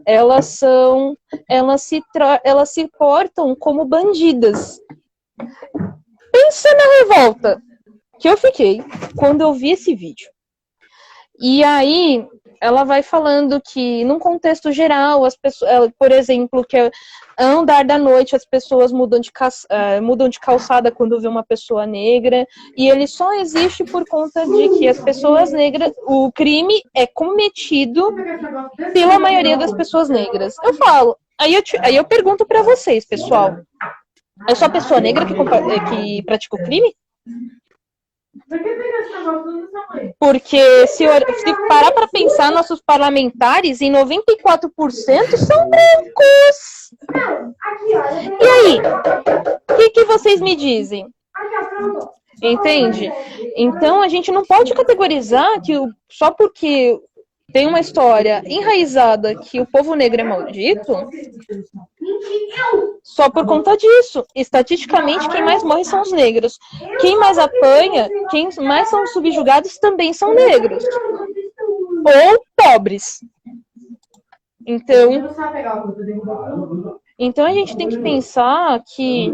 elas se portam como bandidas. Pensa na revolta que eu fiquei quando eu vi esse vídeo. E aí ela vai falando que, num contexto geral, as pessoas, por exemplo, que ao andar da noite as pessoas mudam de calçada quando vê uma pessoa negra, e ele só existe por conta de que as pessoas negras, o crime é cometido pela maioria das pessoas negras. Eu falo, aí eu pergunto pra vocês, pessoal, é só a pessoa negra que pratica o crime? Porque se parar para pensar, nossos parlamentares, em 94% são brancos. E aí? O que vocês me dizem? Entende? Então a gente não pode categorizar que só porque tem uma história enraizada que o povo negro é maldito, só por conta disso. Estatisticamente, quem mais morre são os negros. Quem mais apanha, quem mais são subjugados também são negros. Ou pobres. Então a gente tem que pensar que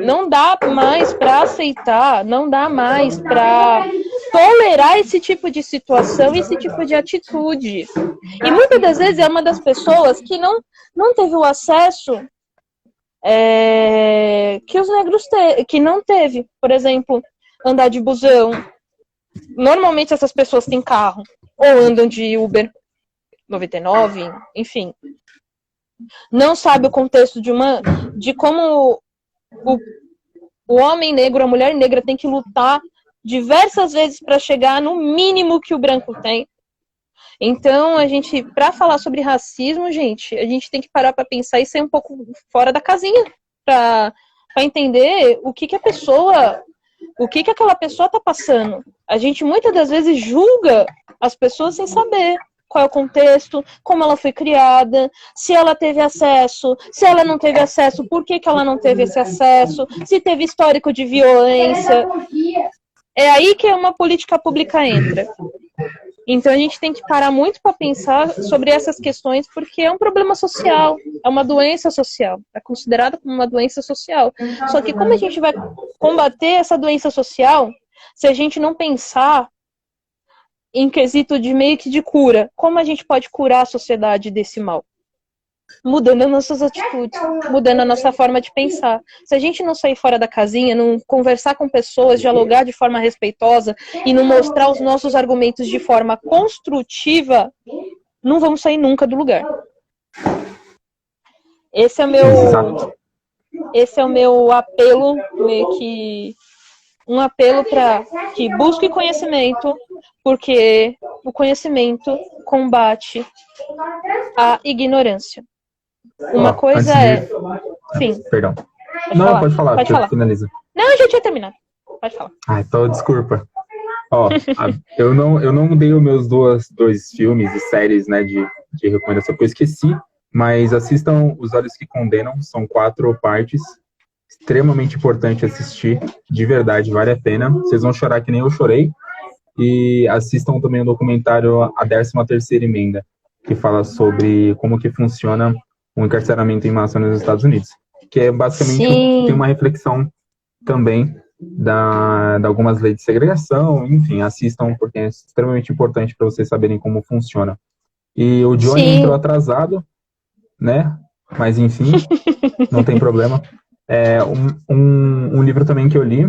não dá mais para aceitar, não dá mais para tolerar esse tipo de situação, esse tipo de atitude. E muitas das vezes é uma das pessoas que não teve o acesso que os negros que não teve. Por exemplo, andar de busão. Normalmente essas pessoas têm carro, ou andam de Uber 99, enfim. Não sabe o contexto de como o homem negro, a mulher negra tem que lutar diversas vezes para chegar no mínimo que o branco tem. Então, para falar sobre racismo, gente, a gente tem que parar para pensar e sair um pouco fora da casinha para entender o que aquela pessoa está passando. A gente muitas das vezes julga as pessoas sem saber qual é o contexto, como ela foi criada, se ela teve acesso, se ela não teve acesso, por que ela não teve esse acesso, se teve histórico de violência. É aí que uma política pública entra. Então a gente tem que parar muito para pensar sobre essas questões, porque é um problema social, é uma doença social, é considerada como uma doença social. Só que como a gente vai combater essa doença social se a gente não pensar em quesito de meio que de cura? Como a gente pode curar a sociedade desse mal? Mudando as nossas atitudes, mudando a nossa forma de pensar. Se a gente não sair fora da casinha, não conversar com pessoas, dialogar de forma respeitosa e não mostrar os nossos argumentos de forma construtiva, não vamos sair nunca do lugar. Esse é o meu apelo, meio que um apelo para que busque conhecimento, porque o conhecimento combate a ignorância. Uma coisa Sim. Perdão. Não, pode falar. Finaliza. Não, eu já tinha terminado. Pode falar. Então, desculpa. Eu não dei os meus dois filmes e séries, né, de recomendação, porque eu esqueci, mas assistam Os Olhos que Condenam, são 4 partes, extremamente importante assistir, de verdade, vale a pena. Vocês vão chorar que nem eu chorei. E assistam também o documentário A 13ª Emenda, que fala sobre como que funciona o encarceramento em massa nos Estados Unidos. Que é basicamente tem uma reflexão também de algumas leis de segregação. Enfim, assistam porque é extremamente importante para vocês saberem como funciona. E o Johnny entrou atrasado, né? Mas enfim, não tem problema. Um livro também que eu li,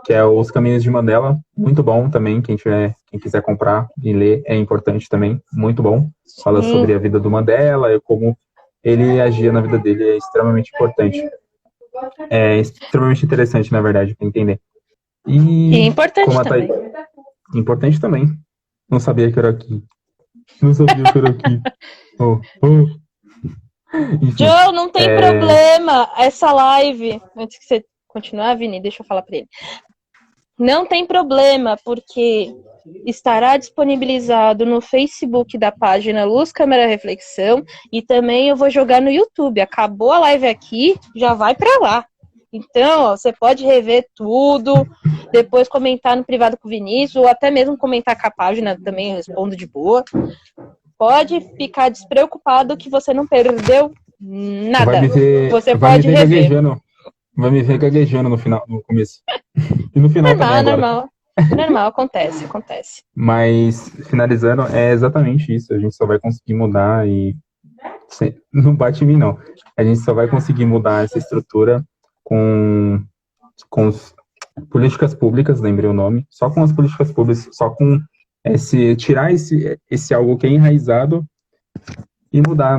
que é Os Caminhos de Mandela, muito bom também, quem quiser comprar e ler, é importante também, muito bom. Fala sobre a vida do Mandela e como ele agia na vida dele, é extremamente importante. É extremamente interessante, na verdade, para entender. E importante também. Importante também. Não sabia que era aqui. Enfim, Joe, não tem problema. Essa live, antes que você continuar, Vini, deixa eu falar para ele. Não tem problema, porque estará disponibilizado no Facebook da página Luz Câmera Reflexão e também eu vou jogar no YouTube. Acabou a live aqui, já vai para lá. Então, você pode rever tudo, depois comentar no privado com o Vinícius, ou até mesmo comentar com a página, também eu respondo de boa. Pode ficar despreocupado que você não perdeu nada. Você pode rever. Vai me ver gaguejando no começo. E no final também agora. Normal. Normal, acontece. Mas, finalizando, é exatamente isso. A gente só vai conseguir mudar e... Não bate em mim, não. A gente só vai conseguir mudar essa estrutura com políticas públicas, lembrei o nome, só com as políticas públicas, só com tirar esse algo que é enraizado e mudar